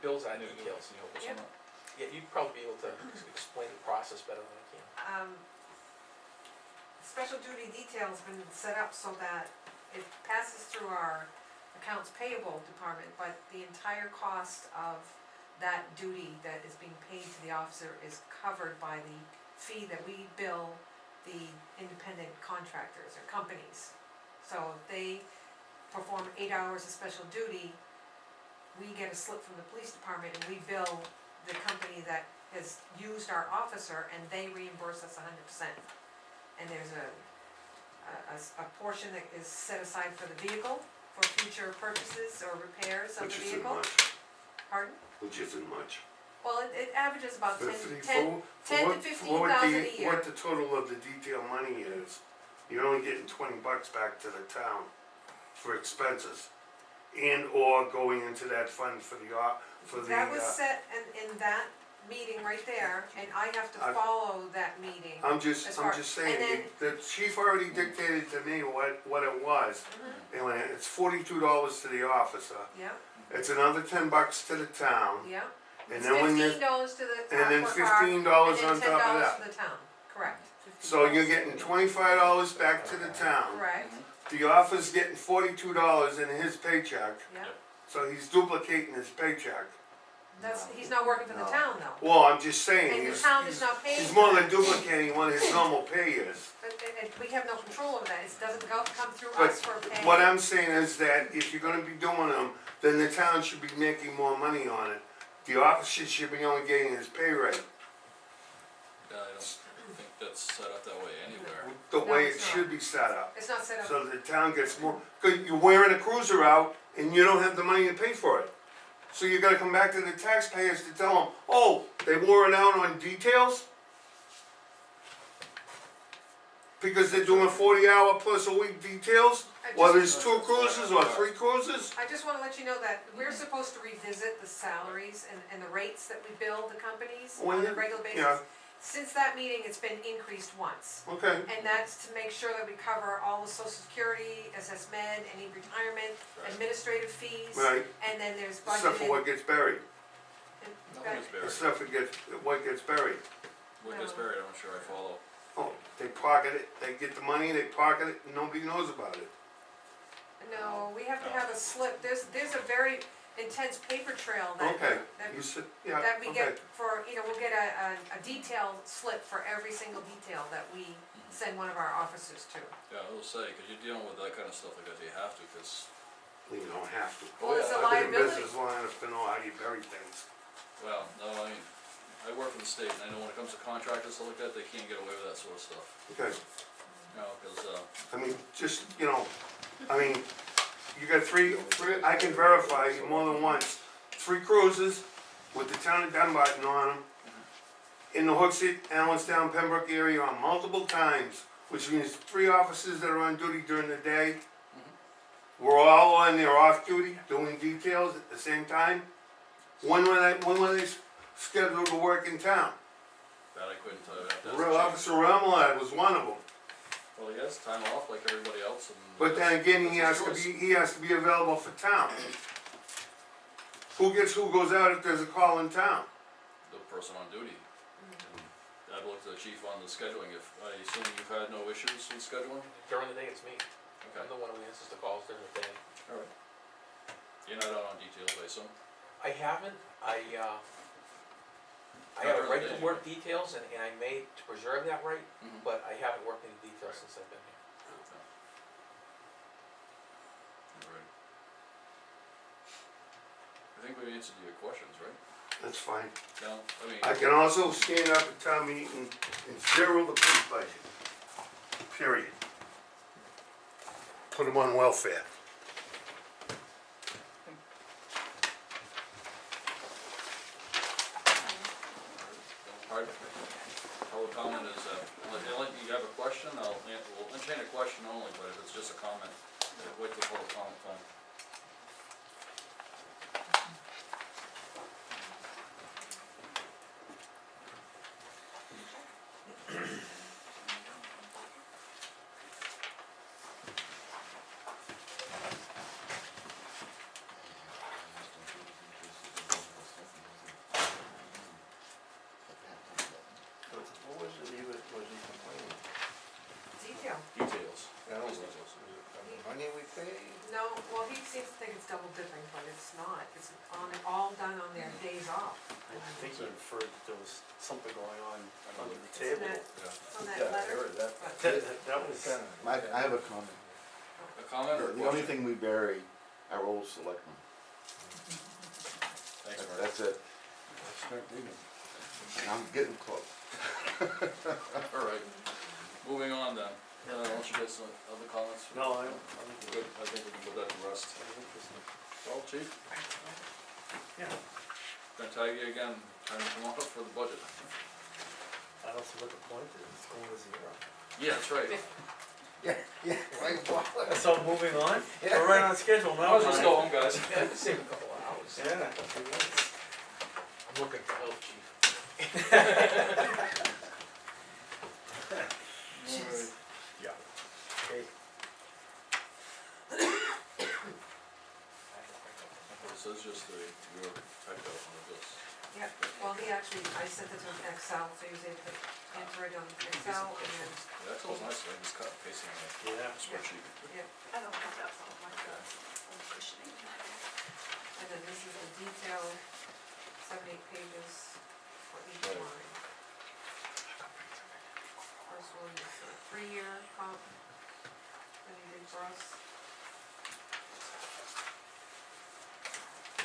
build our details. Can you help us Yep. on that? Yeah, you'd probably be able to explain the process better than I can. Special duty detail's been set up so that it passes through our accounts payable department, but the entire cost of that duty that is being paid to the officer is covered by the fee that we bill the independent contractors or companies. So if they perform 8 hours of special duty, we get a slip from the police department and we bill the company that has used our officer and they reimburse us 100%. And there's a portion that is set aside for the vehicle, for future purchases or repairs of the Which isn't vehicle. much, Pardon? which isn't much. Well, it averages about For 10 to 15,000 a year. what the total of the detail money is, you're only getting $20 back to the town for expenses. And or going into that fund for the, That was set in that meeting right there, and I have to I've- follow that meeting. I'm As just far- saying, and then- the chief already dictated to me what it was. Mhm. And when it's $42 to the officer, Yeah, it's another $10 to the town, yeah. and It's then when you, $15 to the and then per car, $15 and on then top of $10 that. to the town, correct. So you're getting $25 back to the town. Correct, The officer's getting $42 in his paycheck, yeah. so he's duplicating his paycheck. He's not working for the No. town though. Well, I'm just saying, And the he's, town is not paying he's for more that. than duplicating what his normal pay is. But we have no control over that, it doesn't come through But us for pay. what I'm saying is that if you're gonna be doing them, then the town should be making more money on it. The officer should be only getting his pay rate, I don't think that's set up that way anywhere. the No, way it it's not. should be set up. It's not set up, So the town gets more, cause you're wearing a cruiser out and you don't have the money to pay for it. So you gotta come back to the taxpayers to tell them, oh, they wore it out on details? Because they're doing 40-hour plus a week details, whether it's 2 cruises or 3 cruises? I just wanna let you know that we're supposed to revisit the salaries and the rates that we bill the companies Well, on yeah, a regular basis. yeah. Since that meeting, it's been increased once, Okay, and that's to make sure that we cover all the social security, SS Med, any retirement, Right. administrative fees, right, and then there's except for what budgeted. gets buried, Nothing is buried. except for what gets buried. What gets No. buried, I'm not sure I follow. Oh, they pocket it, they get the money, they pocket it, and nobody knows about it. No, we have to have a slip, there's a very, intense paper trail that, Okay, that, you said, yeah, that we okay. get for, we'll get a detailed slip for every single detail that we send one of our officers to. Yeah, I will say, cause you're dealing with that kind of stuff like that, you have to, cause, You don't have to. oh yeah, It's a I've been in liability. business long enough to know how you bury things. well, no, I mean, I work for the state, and I know when it comes to contractors, stuff like that, they can't get away with that sort of stuff, Okay, you know, cause, I mean, just, I mean, you got three, I can verify more than once, 3 cruises with the town of Dunbarton on them, in the Hooksett, Allenstown, Pembroke area on multiple times, which means 3 officers that are on duty during the day. We're all on there off duty, doing details at the same time. When were they scheduled to work in town? that I couldn't tell you, I'd have to ask Real the chief. Officer Remelad was one of them. Well, he has time off like everybody else, and. But then again, he has that's to his be, he has to be available for town. Who goes out if there's a call in town? The person on duty. And I'd look to the chief on the scheduling, if, I assume you've had no issues with scheduling? During the day, it's me. Okay, I'm the one who answers the calls during the day. alright. You're not out on details, I assume? I haven't, I Not have a during right the to day, work details, and I made to preserve that right, Mhm. but I haven't worked any details since I've been here. Alright. I think we answered your questions, right? That's fine. No, I mean. I can also stand up at town meeting and zero the police budget. Period. Put them on welfare. Pardon? Public comment is, unless you have a question, we'll entertain a question only, but if it's just a comment, wait till public comment time. What was it, was he complaining? Detail. Details. Yeah, Please was details. it the money we pay? No, well, he seems to think it's double dipping, but it's not. It's all done on their days off. I think he inferred that there was something going on under the It's table. in that, Yeah. it's on that Yeah, I letter. heard that. But- That was, I have a comment. A comment or a The only question? thing we bury are old selectmen. Thanks, Mark. That's it. Start digging. And I'm getting close. Alright, moving on then. Why don't you get some other comments? no, I'm Good, I think we can put that to rest. Well, chief, yeah, gonna tag you again, time to come up for the budget. I don't see what the point is, it's going to 0. Yeah, that's right. Yeah, right, Bob. So moving on, Yeah. we're right on schedule now. Let's just go home, guys. Yeah, save a couple of hours. Yeah. I'm looking for help, chief. Alright. Yeah. Okay. This is just your typo on this. Yeah, well, I sent it to Excel, so he was able to enter it on Excel and then, That's always nice, I just cut and paste it on Yeah. the spreadsheet. yeah, I don't think that's all my old cushioning. and then this is the detail, 78 pages for each Right. line. First one is a 3-year comp that he did for us.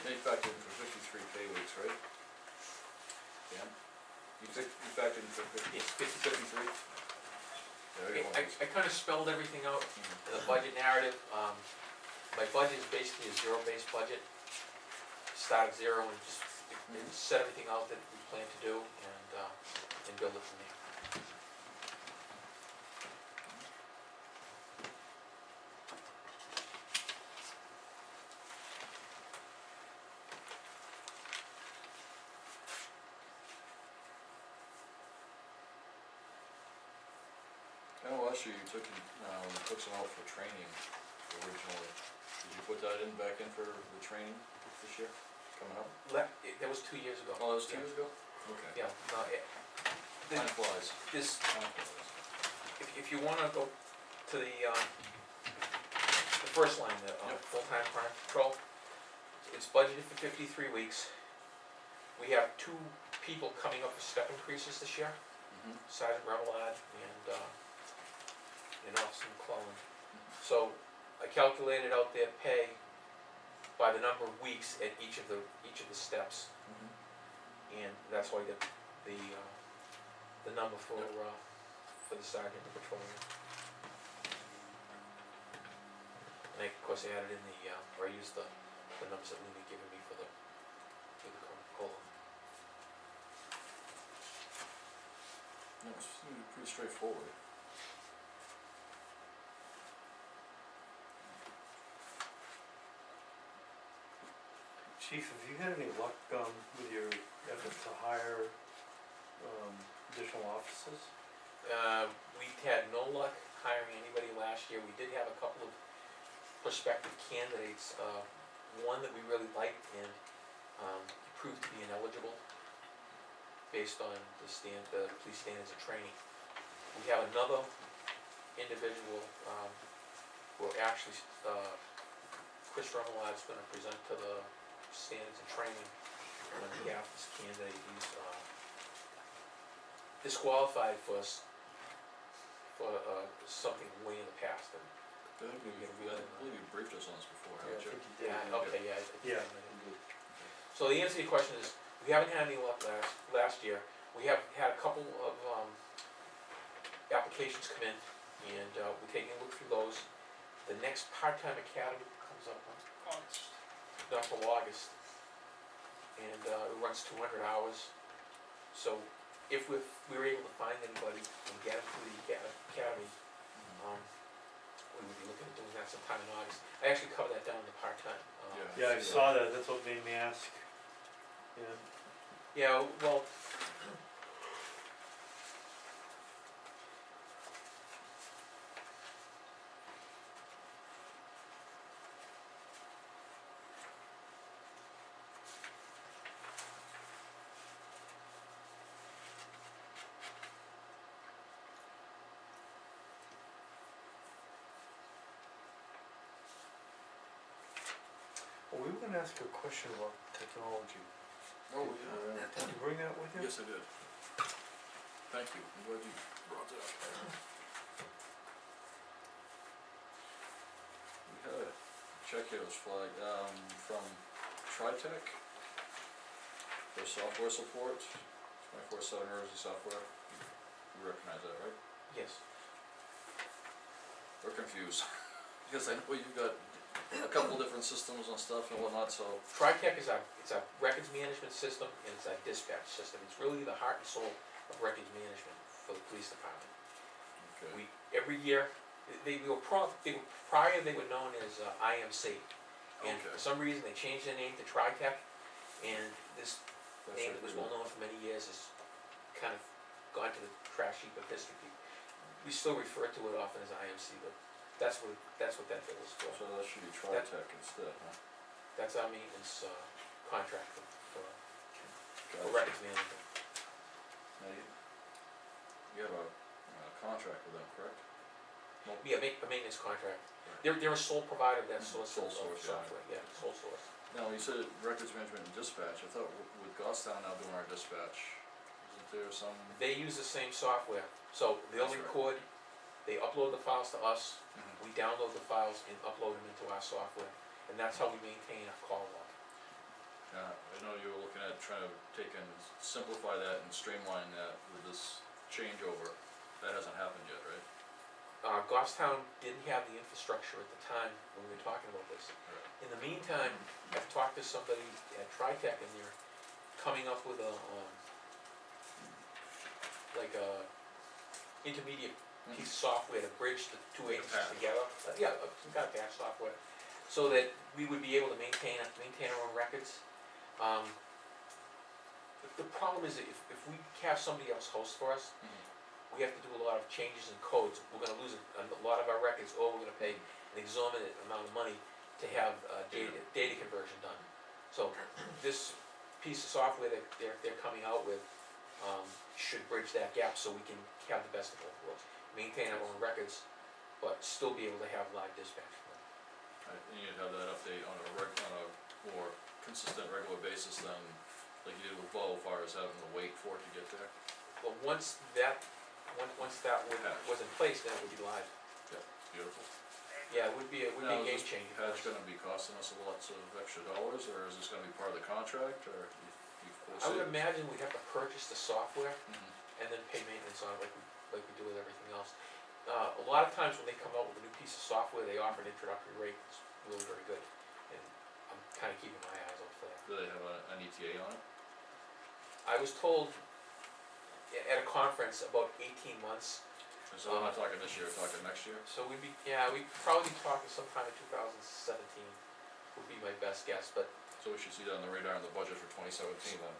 They factored in for 53 pay weeks, right? Dan? You factored in for 53? There you go. I kinda spelled everything out in the budget narrative, my budget is basically a zero-based budget. Start at 0 and just set everything out that we plan to do and build it from there. Oh, last year you took some out for training originally. Did you put that back in for the training this year, coming up? That was 2 years ago. Oh, that was 2 years ago? Okay. Yeah, Time flies. this, Time flies. if you wanna go to the first line, the Yep. full-time crime patrol, it's budgeted for 53 weeks. We have 2 people coming up for step increases this year, Sergeant Remillard and Officer McClellan. So I calculated out their pay by the number of weeks at each of the steps, and that's why I get the number for the sergeant and patrolman. And I, of course, I added in or I used the numbers that Lee had given me for the COLA. No, it's pretty straightforward. Chief, have you had any luck, with your effort to hire, additional officers? We had no luck hiring anybody last year. We did have a couple of prospective candidates, one that we really liked and he proved to be ineligible based on the police standards of training. We have another individual, who actually, Chris Remillard's gonna present to the standards of training on behalf of this candidate. He's disqualified for something way in the past, and I believe you briefed us on this before, Yeah, I haven't you? think you did. okay, yeah. Yeah. So the answer to your question is, we haven't had any luck last year. We have had a couple of applications come in, and we're taking a look through those. The next part-time academy comes up on August, not till August, and it runs 200 hours. So if we were able to find anybody and get them through the academy, we would be looking at doing that sometime in August. I actually covered that down in the part-time. Yeah, I saw that, that's what made me ask. Yeah. Yeah, well, Well, we were gonna ask you a question about technology. Oh, yeah. Did you bring that with you? Yes, I did. Thank you, I'm glad you brought that up. We had a check here that was flagged, from TriTech, their software support, 24/7 emergency software. You recognize that, right? yes. We're confused, because I know you've got a couple different systems and stuff and whatnot, so. TriTech is it's our records management system and it's our dispatch system. It's really the heart and soul of records management for the police department. Okay. Every year, they were prior they were known as IMC. And Okay. for some reason, they changed their name to TriTech, and this That's name right, that was we well known for many years has kind of gone to the trash heap of history. We still refer to it often as IMC, but that's what that bill is for. So that should be TriTech instead, huh? That's our maintenance contract for Gotcha. records management. Now you have a contract with them, correct? Yeah, a maintenance contract. Right. They're a sole provider of that source Sole of source, yeah. software, yeah, sole source. Now, you said records management and dispatch, I thought with Goffstown now doing our dispatch, isn't there some? They use the same software, so they'll That's right. record, they upload the files to us, Mhm. we download the files and upload them into our software, and that's how we maintain our call log. I know you were looking at trying to take and simplify that and streamline that with this changeover, that hasn't happened yet, right? Goffstown didn't have the infrastructure at the time when we were talking about this. Right. In the meantime, I've talked to somebody at TriTech and they're coming up with like a intermediate piece of software to bridge the two agencies patch. together. Yeah, some kind of patch software, so that we would be able to maintain our own records. The problem is that if we have somebody else host for us, we have to do a lot of changes in codes. We're gonna lose a lot of our records, or we're gonna pay an exorbitant amount of money to have data conversion done. So this piece of software that they're coming out with should bridge that gap, so we can have the best of both worlds. Maintain our own records, but still be able to have live dispatch. You need to have that update on a more consistent, regular basis then, like you did with Bo, as far as having to wait for it to get there? But once that was in place, then it would be live. Beautiful. Yeah, it would be a Now, game is this changer. patch gonna be costing us lots of extra dollars, or is this gonna be part of the contract, or you I foresee? would imagine we'd have to purchase the software Mhm. and then pay maintenance on it like we do with everything else. A lot of times when they come out with a new piece of software, they offer an introductory rate that's really very good. And I'm kinda keeping my eyes out for that. Do they have an ETA on it? I was told at a conference about 18 months, So I'm not talking this year, we're talking next year? so we'd probably be talking sometime in 2017 would be my best guess, but So we should see that on the radar in the budget for 2017 then.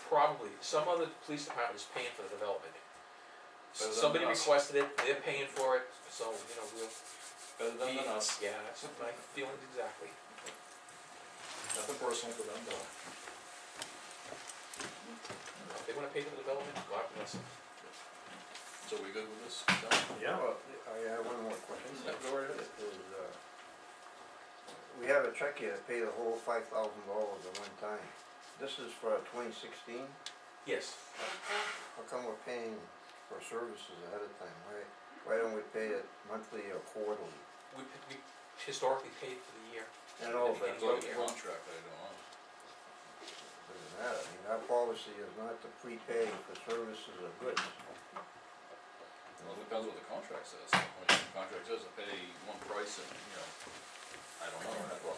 probably, some other police department is paying for the development. Better than Somebody us. requested it, they're paying for it, so, we'll Better than be, us. yeah, that's my feelings exactly. Nothing personal for them, though. If they wanna pay for the development, God bless them. So we good with this? Done? Yeah. Well, I have one more question, go ahead, we have a check here to pay the whole $5,000 at one time. This is for 2016, Yes, how come we're paying for services ahead of time? Why don't we pay it monthly or quarterly? we historically paid for the year. I know, but It's like a contract, I don't know. doesn't matter, I mean, our policy is not to prepay for services or goods. Well, it depends what the contract says. When the contract says to pay one price and, I don't know.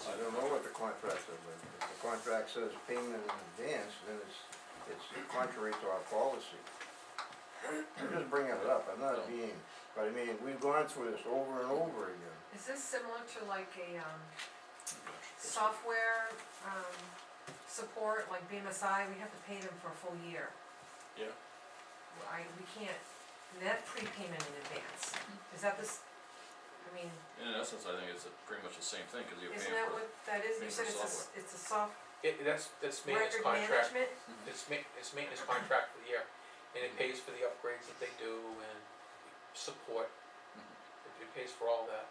I don't know what the contract says, but if the contract says payment in advance, then it's contrary to our policy. I'm just bringing it up, I'm not being, but I mean, we've gone through this over and over again. Is this similar to like a, software, support, like BMSI, we have to pay them for a full year? Yeah. We can't, that prepayment in advance, is that this, I mean, In essence, I think it's pretty much the same thing, cause you're isn't paying that for. what that is? You paying said for it's a soft That's maintenance record contract, management? it's maintenance contract for the year, and it pays for the upgrades that they do and support, it pays for all that.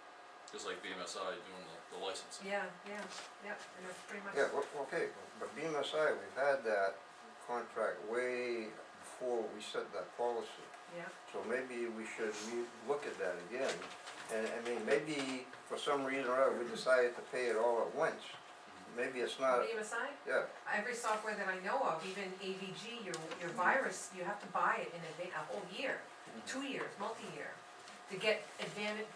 Just like BMSI doing the licensing. Yeah, and it's pretty much. Yeah, okay, but BMSI, we've had that contract way before we set that policy. Yeah, So maybe we should look at that again, and I mean, maybe for some reason or other, we decided to pay it all at once. Maybe it's not, BMSI, yeah, every software that I know of, even AVG, your virus, you have to buy it in a whole year, 2 years, multi-year, to get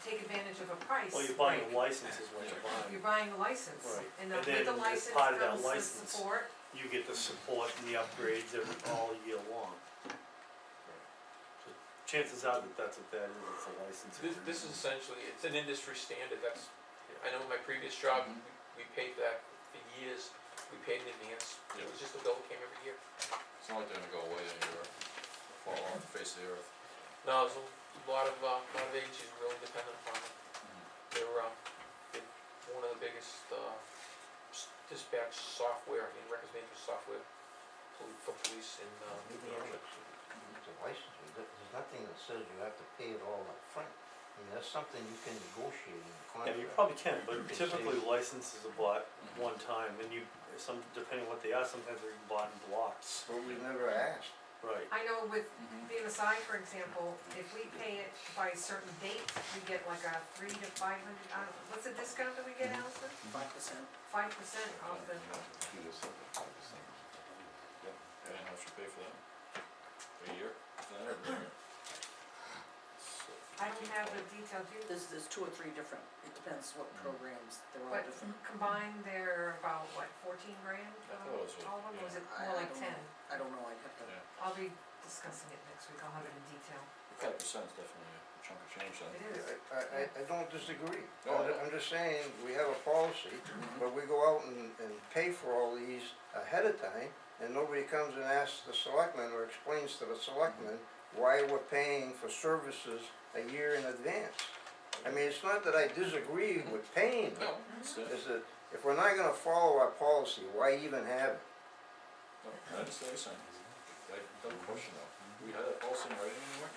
take advantage of a price. Well, you're buying like, a license is what you're buying. You're buying a license, Right. and And with then the as license part of that comes the license, support. You get the support and the upgrades all year long. So chances are that that's what that is, it's a license. This is essentially, it's an industry standard, I know in my previous job, we paid that for years, we paid in advance, it was just a bill that came every year. It's not like they're gonna go away anywhere, fall off the face of the earth. No, there's a lot of agencies really dependent upon it. They're one of the biggest, dispatch software, records management software for police in, New Hampshire. it's a license, there's nothing that says you have to pay it all up front. I mean, that's something you can negotiate in the Yeah, contract. you probably can, but They typically say- licenses are bought one time, and depending on what they are, sometimes they're bought in blocks. But we never asked. Right. I know with BMSI, for example, if we pay it by a certain date, we get like a 300 to 500, what's the discount that we get, Allison? 5%. 5% off the, Do this at 5%. And how much you pay for that? A year? So, I don't have the detail, do you? There's 2 or 3 different, it depends what programs, they're all But different. combined, they're about, what, 14 grand? I thought it was All of them, or was it I more like don't 10? know. I don't know, I'd have to, Yeah, I'll be discussing it next week, I'll have it in detail. 5% is definitely a chunk of change then. It is. I don't disagree. No, I know. I'm just saying, we have a policy, but we go out and pay for all these ahead of time, and nobody comes and asks the selectmen or explains to the selectmen why we're paying for services a year in advance. I mean, it's not that I disagree with paying them, No, it's, it's that if we're not gonna follow our policy, why even have it? no, I understand what you're saying. I have a question though. We had that policy right anywhere?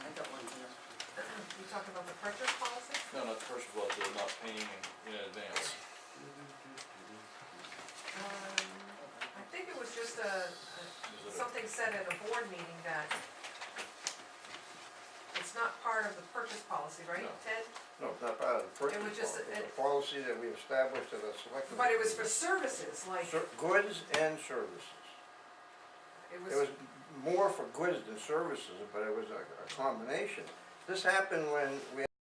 I got one here. You talking about the purchase policy? No, not the first, but the not paying in advance. just Is it a- something said at a board meeting that it's not part of the purchase policy, right, No. Ted? No, it's not part of the purchase was just policy, a- it's a policy that we established at a selectmen. But it was for services, like, Goods and services. it It was more for goods than services, but it was a combination. This happened when we